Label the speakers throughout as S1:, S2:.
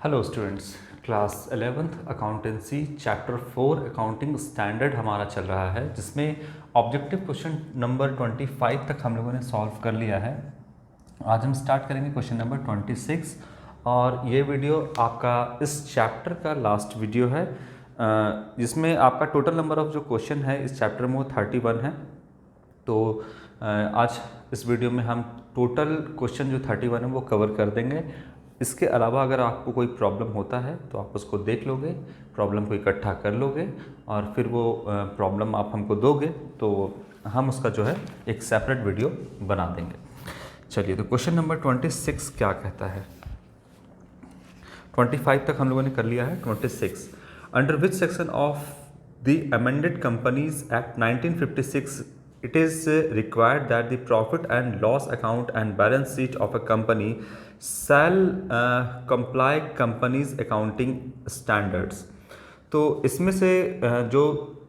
S1: Hello students, class 11th accountancy chapter 4 accounting standard हमारा चल रहा है, जिसमें ऑब्जेक्टिव क्वेश्चन नंबर 25 तक हम लोगों ने सॉल्व कर लिया है। आज हम स्टार्ट करेंगे क्वेश्चन नंबर 26 और ये वीडियो आपका इस चैप्टर का लास्ट वीडियो है, जिसमें आपका टोटल नंबर ऑफ जो क्वेश्चन है इस चैप्टर में वो 31 है। तो आज इस वीडियो में हम टोटल क्वेश्चन जो 31 है वो कवर कर देंगे। इसके अलावा अगर आपको कोई प्रॉब्लम होता है तो आप उसको देख लोगे, प्रॉब्लम को इकट्ठा कर लोगे और फिर वो प्रॉब्लम आप हमको दोगे तो हम उसका जो है एक सेपरेट वीडियो बना देंगे। चलिए, तो क्वेश्चन नंबर 26 क्या कहता है। 25 तक हम लोगों ने कर लिया है। 26, under which section of the amended companies act 1956 it is required that the profit and loss account and balance sheet of a company shall comply companies accounting standards। तो इसमें से जो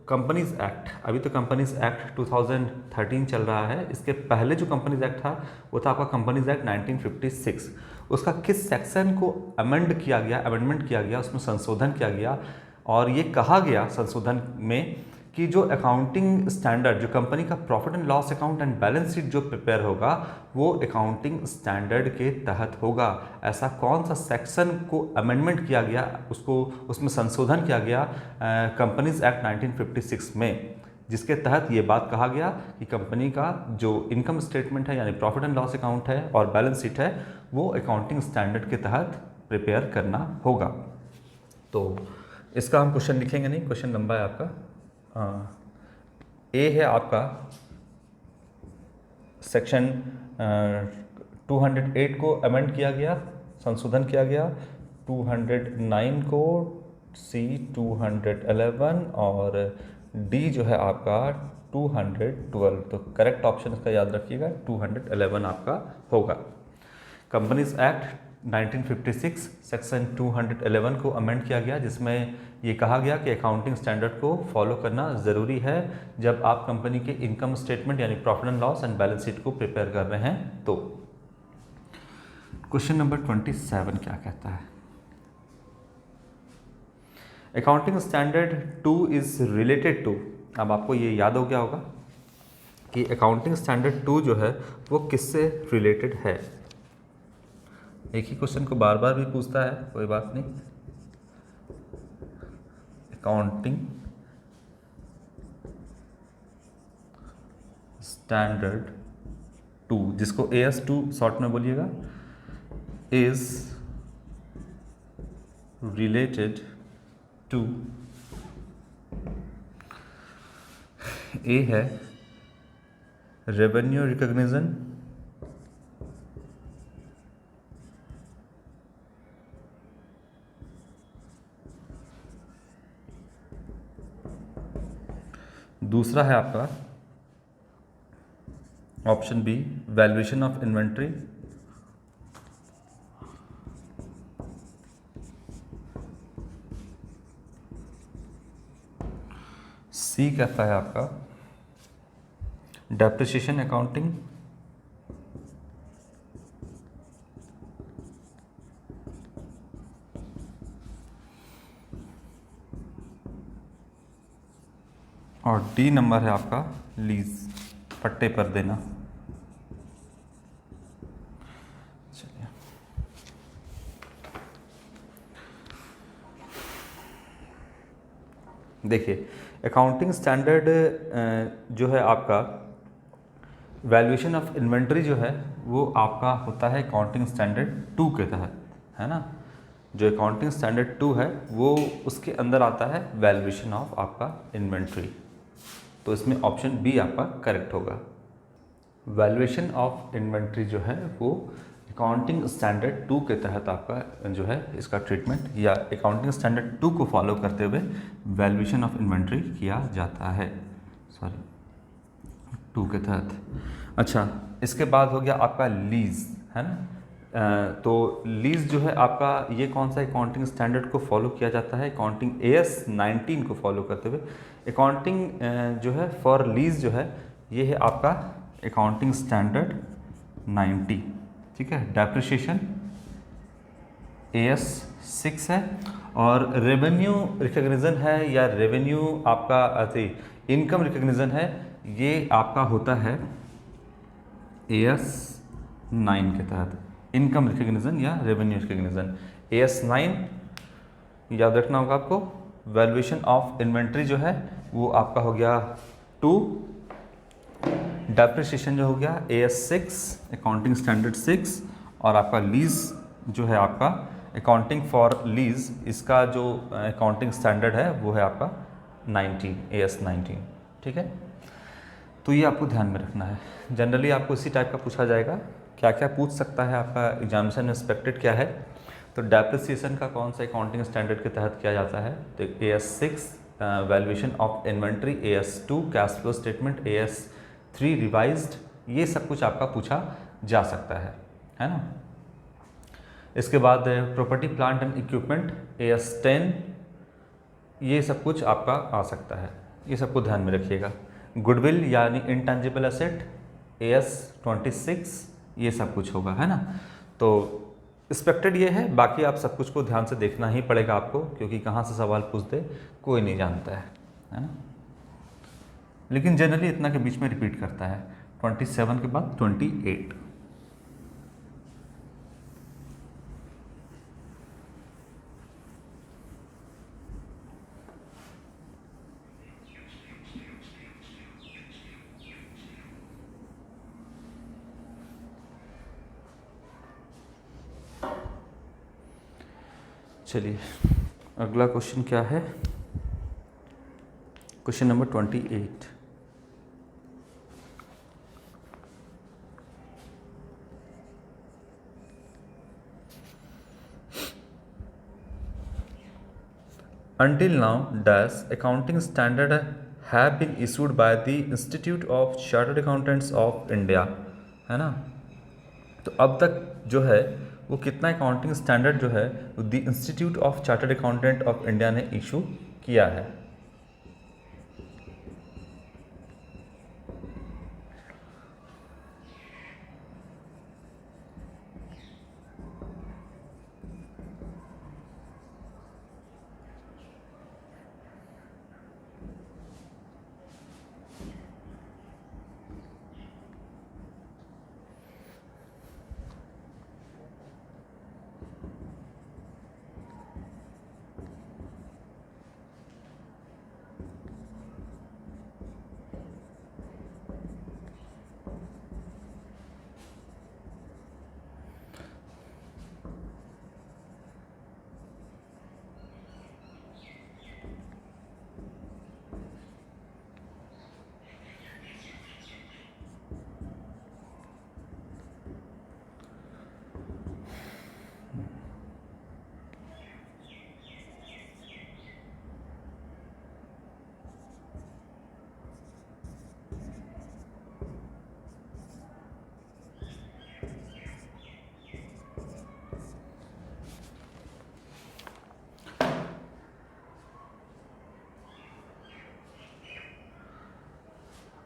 S1: कंपनीज एक्ट, अभी तो कंपनीज एक्ट 2013 चल रहा है, इसके पहले जो कंपनीज एक्ट था वो था आपका कंपनीज एक्ट 1956। उसका किस सेक्शन को अमेंडमेंट किया गया, उसमें संशोधन किया गया और ये कहा गया संशोधन में कि जो अकाउंटिंग स्टैंडर्ड, जो कंपनी का profit and loss account and balance sheet जो प्रिपेयर होगा वो अकाउंटिंग स्टैंडर्ड के तहत होगा। ऐसा कौन सा सेक्शन को अमेंडमेंट किया गया, उसमें संशोधन किया गया कंपनीज एक्ट 1956 में, जिसके तहत ये बात कहा गया कि कंपनी का जो इनकम स्टेटमेंट है यानी प्रॉफिट एंड लॉस अकाउंट है और बैलेंस शीट है वो अकाउंटिंग स्टैंडर्ड के तहत प्रिपेयर करना होगा। तो इसका हम क्वेश्चन लिखेंगे नहीं, क्वेश्चन लंबा है आपका। ए है आपका सेक्शन 208 को अमेंड किया गया, संशोधन किया गया, 209 को, सी 211 और डी जो है आपका 212। तो करेक्ट ऑप्शन इसका याद रखिएगा, 211 आपका होगा। कंपनीज एक्ट 1956 सेक्शन 211 को अमेंड किया गया, जिसमें ये कहा गया कि अकाउंटिंग स्टैंडर्ड को फॉलो करना ज़रूरी है जब आप कंपनी के इनकम स्टेटमेंट यानी profit and loss and balance sheet को प्रिपेयर कर रहे हैं। तो क्वेश्चन नंबर 27 क्या कहता है। Accounting standard 2 is related to, अब आपको ये याद हो गया होगा कि अकाउंटिंग स्टैंडर्ड 2 जो है वो किससे रिलेटेड है। एक ही क्वेश्चन को बार बार भी पूछता है, कोई बात नहीं। अकाउंटिंग स्टैंडर्ड 2, जिसको AS2 शॉर्ट में बोलिएगा, इज रिलेटेड टू, ए है रेवेन्यू रिकॉग्निशन, दूसरा है आपका option B valuation of inventory, C कहता है आपका डेप्रिसिएशन अकाउंटिंग, और डी नंबर है आपका लीज, पट्टे पर देना। चलिए, देखिए अकाउंटिंग स्टैंडर्ड जो है आपका वैल्यूएशन ऑफ इन्वेंट्री जो है वो आपका होता है अकाउंटिंग स्टैंडर्ड 2 के तहत, है ना। जो अकाउंटिंग स्टैंडर्ड 2 है वो उसके अंदर आता है वैल्यूएशन ऑफ आपका इन्वेंट्री। तो इसमें ऑप्शन बी आपका करेक्ट होगा। वैल्यूएशन ऑफ इन्वेंट्री जो है वो अकाउंटिंग स्टैंडर्ड 2 के तहत आपका जो है इसका ट्रीटमेंट या अकाउंटिंग स्टैंडर्ड 2 को फॉलो करते हुए वैल्यूएशन ऑफ इन्वेंट्री किया जाता है, 2 के तहत। अच्छा, इसके बाद हो गया आपका लीज, है ना। तो लीज जो है आपका ये कौन सा अकाउंटिंग स्टैंडर्ड को फॉलो किया जाता है, अकाउंटिंग AS 19 को फॉलो करते हुए। अकाउंटिंग जो है फॉर लीज जो है ये है आपका अकाउंटिंग स्टैंडर्ड 90, ठीक है। डेप्रिसिएशन AS 6 है, और रेवेन्यू रिकग्निशन है या रेवेन्यू आपका इनकम रिकग्निशन है, ये आपका होता है AS 9 के तहत, इनकम रिकग्निशन या रेवेन्यू रिकग्निशन। AS 9 याद रखना होगा आपको। वैल्यूएशन ऑफ इन्वेंट्री जो है वो आपका हो गया 2, डेप्रिसिएशन जो हो गया AS 6, अकाउंटिंग स्टैंडर्ड 6, और आपका लीज जो है आपका अकाउंटिंग फॉर लीज, इसका जो अकाउंटिंग स्टैंडर्ड है वो है आपका 19, AS 19। ठीक है, तो ये आपको ध्यान में रखना है। जनरली आपको इसी टाइप का पूछा जाएगा, क्या क्या पूछ सकता है आपका एग्जामिनेशन एक्सपेक्टेड क्या है। तो डेप्रिसिएशन का कौन सा अकाउंटिंग स्टैंडर्ड के तहत किया जाता है, तो AS 6 valuation of inventory, AS 2 cash flow statement, AS 3 revised, ये सब कुछ आपका पूछा जा सकता है ना। इसके बाद property plant and equipment AS 10, ये सब कुछ आपका आ सकता है, ये सबको ध्यान में रखिएगा। गुडविल यानी इंटेंजिबल एसेट AS 26, ये सब कुछ होगा, है ना। तो एक्सपेक्टेड ये है, बाकी आप सब कुछ को ध्यान से देखना ही पड़ेगा आपको, क्योंकि कहाँ से सवाल पूछ दे कोई नहीं जानता है ना। लेकिन जनरली इतना के बीच में रिपीट करता है, 27 के बाद 28। चलिए अगला क्वेश्चन क्या है, question number 28। Until now, accounting standard have been issued by the Institute of Chartered Accountants of India, है ना। तो अब तक जो है वो कितना अकाउंटिंग स्टैंडर्ड जो है the institute of chartered accountant of India ने इशू किया है।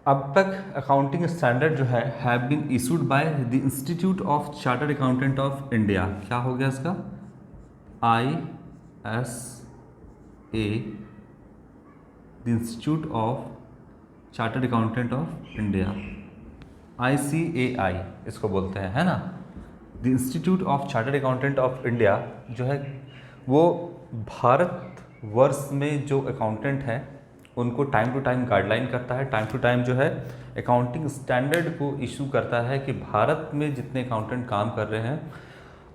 S1: अब तक अकाउंटिंग स्टैंडर्ड जो है have been issued by the institute of chartered accountant of India. क्या हो गया इसका, ISA, the institute of chartered accountant of India, ICAI इसको बोलते हैं, है ना। The institute of chartered accountant of India जो है वो भारत वर्ष में जो अकाउंटेंट हैं उनको टाइम टू टाइम गाइडलाइन करता है, टाइम टू टाइम जो है अकाउंटिंग स्टैंडर्ड को इशू करता है कि भारत में जितने अकाउंटेंट काम कर रहे हैं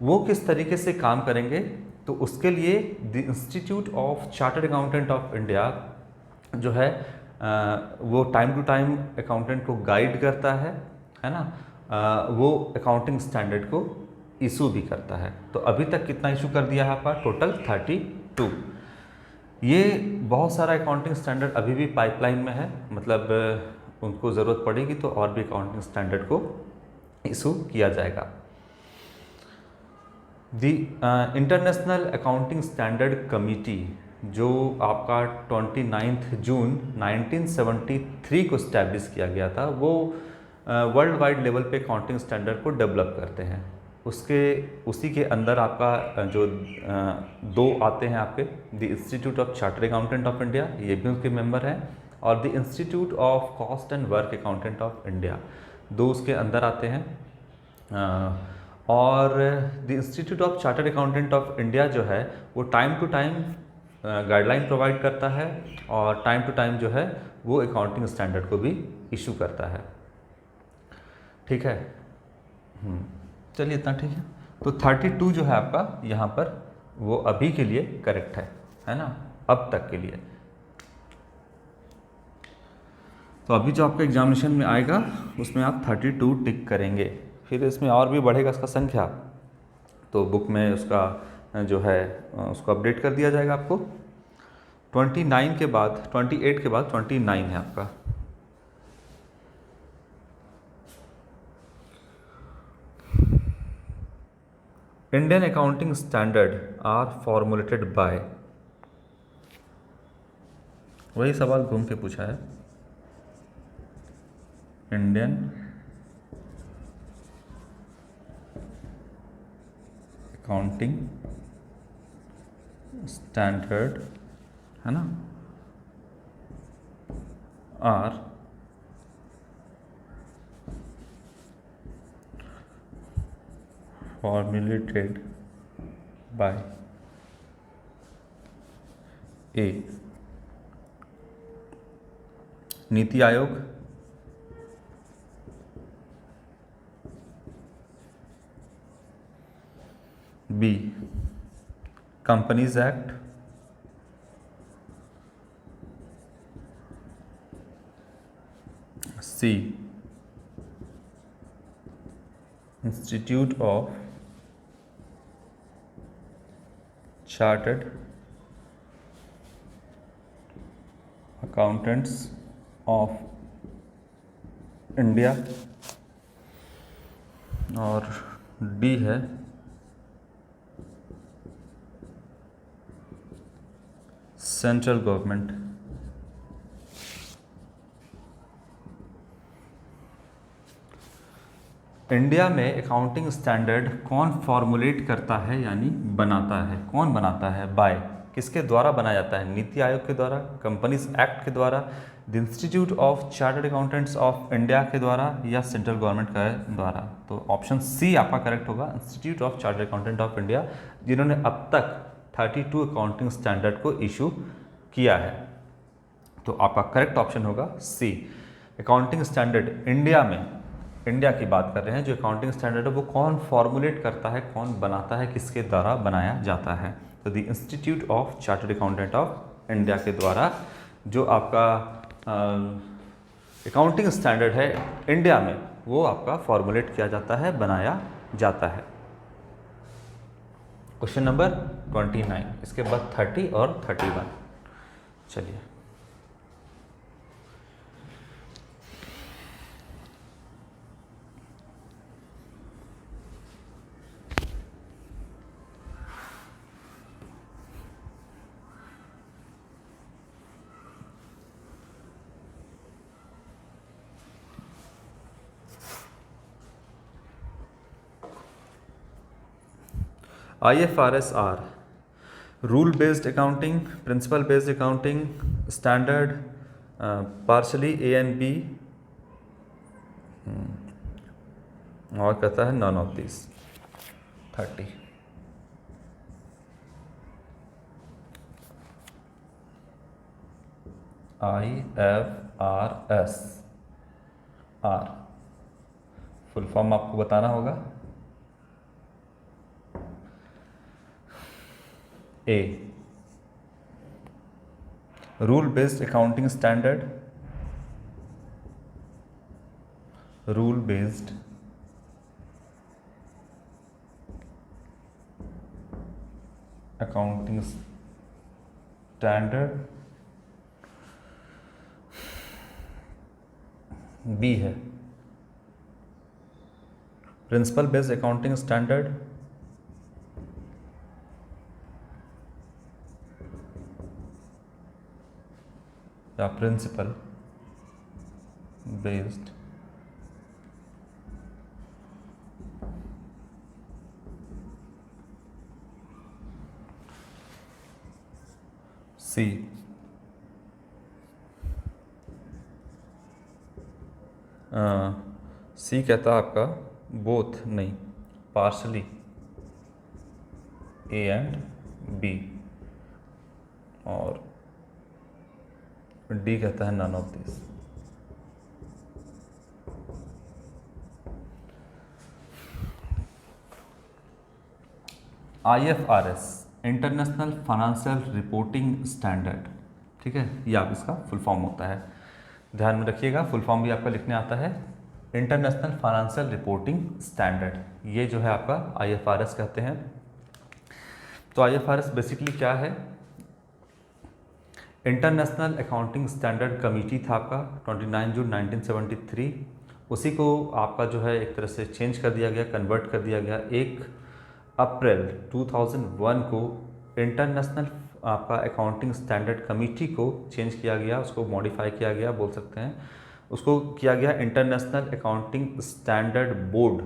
S1: वो किस तरीके से काम करेंगे। तो उसके लिए the institute of chartered accountant of India जो है वो टाइम टू टाइम अकाउंटेंट को गाइड करता है ना। वो अकाउंटिंग स्टैंडर्ड को इशू भी करता है। तो अभी तक कितना इशू कर दिया है आपका, टोटल 32। ये बहुत सारा अकाउंटिंग स्टैंडर्ड अभी भी पाइपलाइन में है, मतलब उनको ज़रूरत पड़ेगी तो और भी अकाउंटिंग स्टैंडर्ड को इशू किया जाएगा। दी इंटरनेशनल अकाउंटिंग स्टैंडर्ड कमिटी जो आपका 29 जून 1973 को स्टैब्लिश किया गया था, वो वर्ल्ड वाइड लेवल पे अकाउंटिंग स्टैंडर्ड को डेवलप करते हैं। उसके उसी के अंदर आपका जो दो आते हैं आपके, the institute of chartered accountant of India, ये भी उसके मेंबर हैं, और the institute of cost and work accountant of India, दो उसके अंदर आते हैं। और the institute of chartered accountant of India जो है वो time to time guideline provide करता है, और टाइम टू टाइम जो है वो अकाउंटिंग स्टैंडर्ड को भी इशू करता है। ठीक है, चलिए इतना ठीक है। तो 32 जो है आपका यहाँ पर वो अभी के लिए करेक्ट है ना, अब तक के लिए। तो अभी जो आपका एग्जामिनेशन में आएगा उसमें आप 32 टिक करेंगे, फिर इसमें और भी बढ़ेगा इसका संख्या, तो बुक में उसका जो है उसको अपडेट कर दिया जाएगा आपको। 29 के बाद 28 के बाद 29 है आपका। Indian accounting standard are formulated by, वही सवाल घूम के पूछा है। इंडियन अकाउंटिंग स्टैंडर्ड है ना, are formulated by A, NITI Aayog, B, companies act, C, institute of chartered accountants of India, और डी है सेंट्रल गवर्नमेंट। इंडिया में अकाउंटिंग स्टैंडर्ड कौन फॉर्मुलेट करता है यानी बनाता है, कौन बनाता है? बाय, किसके द्वारा बनाया जाता है? नीति आयोग के द्वारा, कंपनीज एक्ट के द्वारा, the institute of chartered accountants of India के द्वारा, या सेंट्रल गवर्नमेंट के द्वारा। तो ऑप्शन सी आपका करेक्ट होगा, institute of chartered accountant of India, जिन्होंने अब तक 32 अकाउंटिंग स्टैंडर्ड को इशू किया है। तो आपका करेक्ट ऑप्शन होगा सी। अकाउंटिंग स्टैंडर्ड इंडिया में, इंडिया की बात कर रहे हैं, जो अकाउंटिंग स्टैंडर्ड है वो कौन फॉर्मुलेट करता है, कौन बनाता है, किसके द्वारा बनाया जाता है? तो the institute of chartered accountant of India के द्वारा जो आपका अकाउंटिंग स्टैंडर्ड है इंडिया में वो आपका फॉर्मुलेट किया जाता है, बनाया जाता है। क्वेश्चन नंबर 29, इसके बाद 30 और 31। चलिए, IFRS are rule based accounting, principle based accounting, standard, partially A and B, और कहता है none of this. 30 IFRS are full form आपको बताना होगा। A, rule based accounting standard, rule based accounting standard, B है प्रिंसिपल बेस्ड अकाउंटिंग स्टैंडर्ड, या principle based C. C कहता है आपका बोथ, नहीं, पार्शली ए एंड बी, और डी कहता है none of this. IFRS international financial reporting standard, ठीक है, ये आप इसका फुल फॉर्म होता है, ध्यान में रखिएगा। फुल फॉर्म भी आपका लिखने आता है, इंटरनेशनल फाइनेंशियल रिपोर्टिंग स्टैंडर्ड, ये जो है आपका IFRS कहते हैं। तो IFRS बेसिकली क्या है? इंटरनेशनल अकाउंटिंग स्टैंडर्ड कमेटी था आपका 29 जून 1973, उसी को आपका जो है एक तरह से चेंज कर दिया गया, कन्वर्ट कर दिया गया। 1 अप्रैल 2001 को इंटरनेशनल आपका अकाउंटिंग स्टैंडर्ड कमेटी को चेंज किया गया, उसको मॉडिफाई किया गया बोल सकते हैं, उसको किया गया इंटरनेशनल अकाउंटिंग स्टैंडर्ड बोर्ड,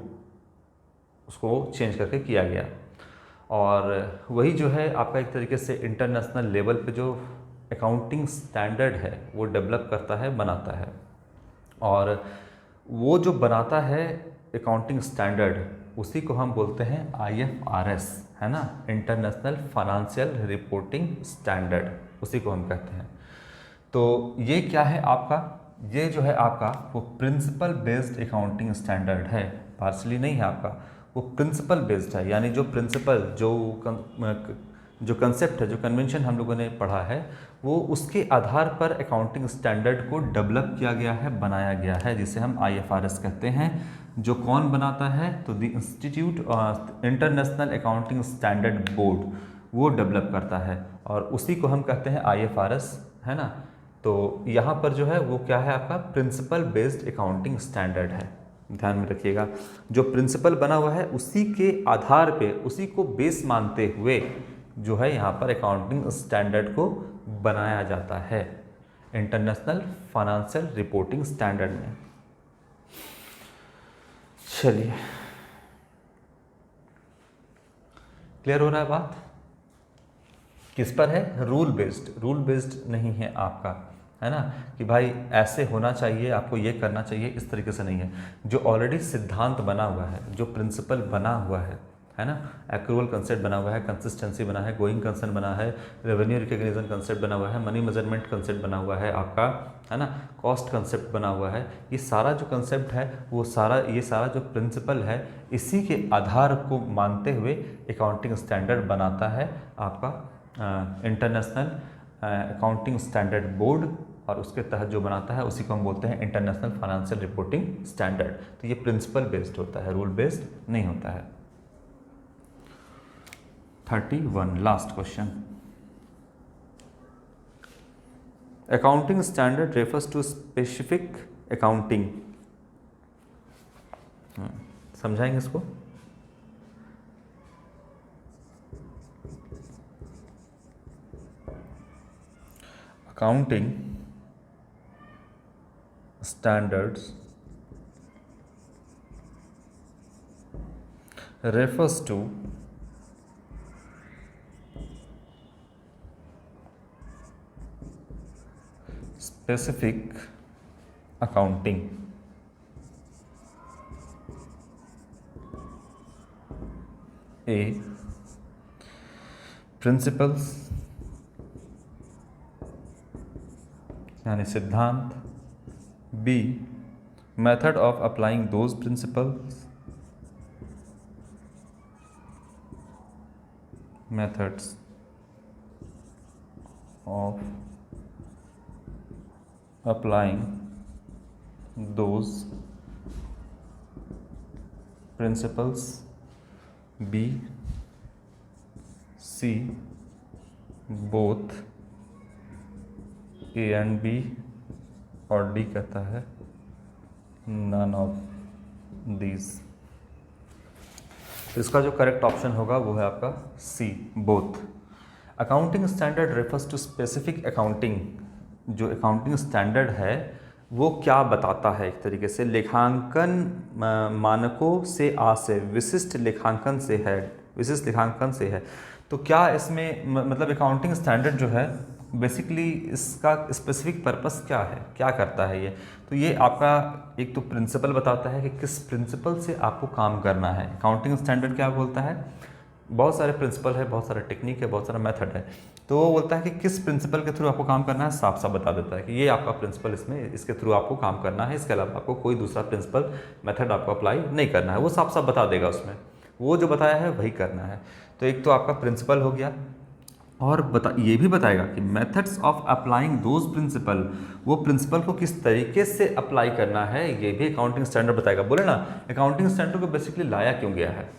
S1: उसको चेंज करके किया गया। और वही जो है आपका एक तरीके से इंटरनेशनल लेवल पे जो अकाउंटिंग स्टैंडर्ड है वो डेवलप करता है, बनाता है, और वो जो बनाता है अकाउंटिंग स्टैंडर्ड उसी को हम बोलते हैं IFRS, है ना, इंटरनेशनल फाइनेंशियल रिपोर्टिंग स्टैंडर्ड, उसी को हम कहते हैं। तो ये क्या है आपका? ये जो है आपका वो प्रिंसिपल बेस्ड अकाउंटिंग स्टैंडर्ड है, पार्शली नहीं है आपका, वो प्रिंसिपल बेस्ड है, यानी जो प्रिंसिपल जो कंसेप्ट है, जो कन्वेंशन हम लोगों ने पढ़ा है, वो उसके आधार पर अकाउंटिंग स्टैंडर्ड को डेवलप किया गया है, बनाया गया है, जिसे हम IFRS कहते हैं। जो कौन बनाता है? तो the institute international accounting standard board, वो डेवलप करता है, और उसी को हम कहते हैं IFRS, है ना। तो यहाँ पर जो है वो क्या है आपका? प्रिंसिपल बेस्ड अकाउंटिंग स्टैंडर्ड है, ध्यान में रखिएगा। जो प्रिंसिपल बना हुआ है उसी के आधार पे, उसी को बेस मानते हुए जो है यहाँ पर अकाउंटिंग स्टैंडर्ड को बनाया जाता है इंटरनेशनल फाइनेंशियल रिपोर्टिंग स्टैंडर्ड में। चलिए, क्लियर हो रहा है बात? किस पर है? Rule based. रूल बेस्ड नहीं है आपका, है ना, कि भाई ऐसे होना चाहिए, आपको ये करना चाहिए, इस तरीके से नहीं है। जो ऑलरेडी सिद्धांत बना हुआ है, जो प्रिंसिपल बना हुआ है ना, एक्रूअल कंसेप्ट बना हुआ है, कंसिस्टेंसी बना है, गोइंग कंसेप्ट बना है, रेवेन्यू रिकग्निशन कंसेप्ट बना हुआ है, मनी मेजरमेंट कंसेप्ट बना हुआ है आपका, है ना, कॉस्ट कंसेप्ट बना हुआ है, ये सारा जो कंसेप्ट है वो सारा, ये सारा जो प्रिंसिपल है, इसी के आधार को मानते हुए अकाउंटिंग स्टैंडर्ड बनाता है आपका इंटरनेशनल अकाउंटिंग स्टैंडर्ड बोर्ड, और उसके तहत जो बनाता है उसी को हम बोलते हैं इंटरनेशनल फाइनेंशियल रिपोर्टिंग स्टैंडर्ड। तो ये प्रिंसिपल बेस्ड होता है, रूल बेस्ड नहीं होता है। 31 last question. Accounting standard refers to specific accounting, समझाएंगे इसको? Accounting standards refers to specific accounting. A. Principles यानी सिद्धांत। B. Method of applying those principles. Methods of applying those principles. B, C, both, A and B, और D कहता है none of these। तो इसका जो करेक्ट ऑप्शन होगा वो है आपका C, both. Accounting standard refers to specific accounting, जो अकाउंटिंग स्टैंडर्ड है वो क्या बताता है? एक तरीके से लेखांकन मानकों से से विशिष्ट लेखांकन से है, विशिष्ट लेखांकन से है। तो क्या इसमें मतलब अकाउंटिंग स्टैंडर्ड जो है बेसिकली इसका स्पेसिफिक पर्पस क्या है, क्या करता है ये? तो ये आपका एक तो प्रिंसिपल बताता है कि किस प्रिंसिपल से आपको काम करना है। अकाउंटिंग स्टैंडर्ड क्या बोलता है? बहुत सारे प्रिंसिपल है, बहुत सारा टेक्निक है, बहुत सारा मेथड है, तो वो बोलता है कि किस प्रिंसिपल के थ्रू आपको काम करना है, साफ साफ बता देता है कि ये आपका प्रिंसिपल, इसमें इसके थ्रू आपको काम करना है, इसके अलावा आपको कोई दूसरा प्रिंसिपल मेथड आपको अप्लाई नहीं करना है। वो साफ साफ बता देगा उसमें, वो जो बताया है वही करना है। तो एक तो आपका प्रिंसिपल हो गया, और ये भी बताएगा कि methods of applying those principle, वो प्रिंसिपल को किस तरीके से अप्लाई करना है, ये भी अकाउंटिंग स्टैंडर्ड बताएगा। बोले ना अकाउंटिंग स्टैंडर्ड को बेसिकली लाया क्यों गया है?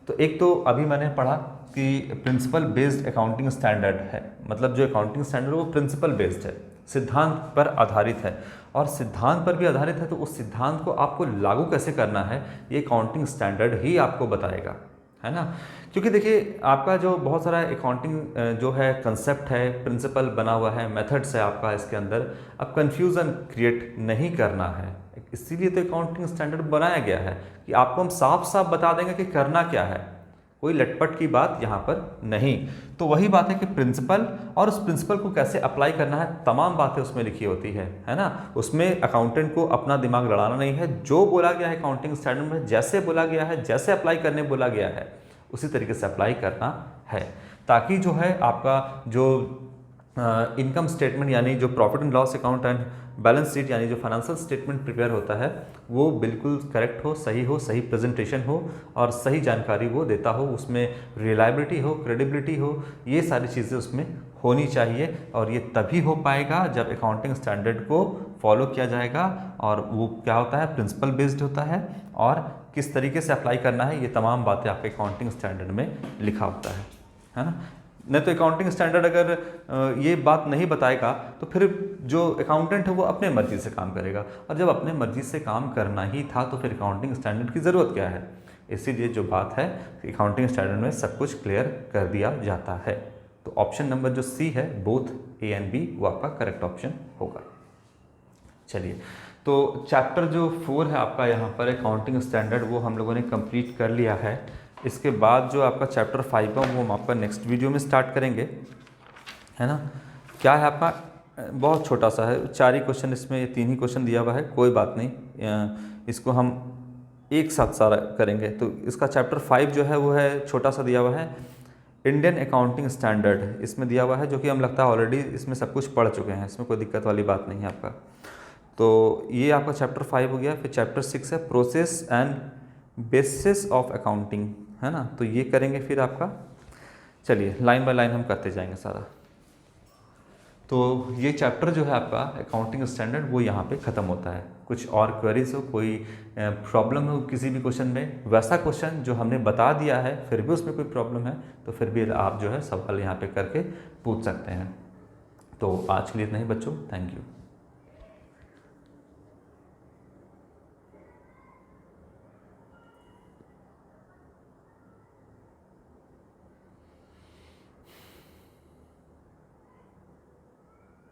S1: तो एक तो अभी मैंने पढ़ा कि प्रिंसिपल बेस्ड अकाउंटिंग स्टैंडर्ड है, मतलब जो अकाउंटिंग स्टैंडर्ड वो प्रिंसिपल बेस्ड है, सिद्धांत पर आधारित है, और सिद्धांत पर भी आधारित है तो उस सिद्धांत को आपको लागू कैसे करना है ये अकाउंटिंग स्टैंडर्ड ही आपको बताएगा, है ना। क्योंकि देखिए आपका जो बहुत सारा अकाउंटिंग जो है कंसेप्ट है, प्रिंसिपल बना हुआ है, मेथड्स है आपका इसके अंदर, अब कन्फ्यूज़न क्रिएट नहीं करना है, इसीलिए तो अकाउंटिंग स्टैंडर्ड बनाया गया है कि आपको हम साफ साफ बता देंगे कि करना क्या है, कोई लटपट की बात यहाँ पर नहीं। तो वही बात है कि प्रिंसिपल और उस प्रिंसिपल को कैसे अप्लाई करना है, तमाम बातें उसमें लिखी होती है ना। उसमें अकाउंटेंट को अपना दिमाग लड़ाना नहीं है, जो बोला गया है अकाउंटिंग स्टैंडर्ड में, जैसे बोला गया है, जैसे अप्लाई करने बोला गया है उसी तरीके से अप्लाई करना है, ताकि जो है आपका जो इनकम स्टेटमेंट यानी जो profit and loss account and balance sheet यानी जो फाइनेंशियल स्टेटमेंट प्रिपेयर होता है वो बिल्कुल करेक्ट हो, सही प्रेजेंटेशन हो और सही जानकारी वो देता हो, उसमें रिलायबिलिटी हो, क्रेडिबिलिटी हो, ये सारी चीज़ें उसमें होनी चाहिए। और ये तभी हो पाएगा जब अकाउंटिंग स्टैंडर्ड को फॉलो किया जाएगा, और वो क्या होता है, प्रिंसिपल बेस्ड होता है, और किस तरीके से अप्लाई करना है ये तमाम बातें आपके अकाउंटिंग स्टैंडर्ड में लिखा होता है ना। नहीं तो अकाउंटिंग स्टैंडर्ड अगर ये बात नहीं बताएगा तो फिर जो अकाउंटेंट है वो अपने मर्जी से काम करेगा, और जब अपने मर्जी से काम करना ही था तो फिर अकाउंटिंग स्टैंडर्ड की ज़रूरत क्या है। इसीलिए जो बात है अकाउंटिंग स्टैंडर्ड में सब कुछ क्लियर कर दिया जाता है। तो ऑप्शन नंबर जो सी है, बोथ ए एंड बी, वो आपका करेक्ट ऑप्शन होगा। चलिए, तो चैप्टर जो 4 है आपका यहाँ पर अकाउंटिंग स्टैंडर्ड, वो हम लोगों ने कंप्लीट कर लिया है। इसके बाद जो आपका चैप्टर 5 है वो हम आपका नेक्स्ट वीडियो में स्टार्ट करेंगे, है ना। क्या है आपका, बहुत छोटा सा है, 4 ही क्वेश्चन इसमें, 3 ही क्वेश्चन दिया हुआ है, कोई बात नहीं, इसको हम एक साथ सारा करेंगे। तो इसका चैप्टर 5 जो है वो है, छोटा सा दिया हुआ है, इंडियन अकाउंटिंग स्टैंडर्ड इसमें दिया हुआ है, जो कि हम लगता है ऑलरेडी इसमें सब कुछ पढ़ चुके हैं, इसमें कोई दिक्कत वाली बात नहीं है आपका। तो ये आपका चैप्टर 5 हो गया। फिर चैप्टर 6 है process and bases of accounting, है ना, तो ये करेंगे फिर आपका। चलिए लाइन बाय लाइन हम करते जाएंगे सारा। तो ये चैप्टर जो है आपका अकाउंटिंग स्टैंडर्ड वो यहाँ पे ख़त्म होता है। कुछ और क्वेरीज हो, कोई प्रॉब्लम हो किसी भी क्वेश्चन में, वैसा क्वेश्चन जो हमने बता दिया है फिर भी उसमें कोई प्रॉब्लम है तो फिर भी आप जो है सवाल यहाँ पे करके पूछ सकते हैं। तो आज के लिए इतना ही बच्चों, थैंक यू।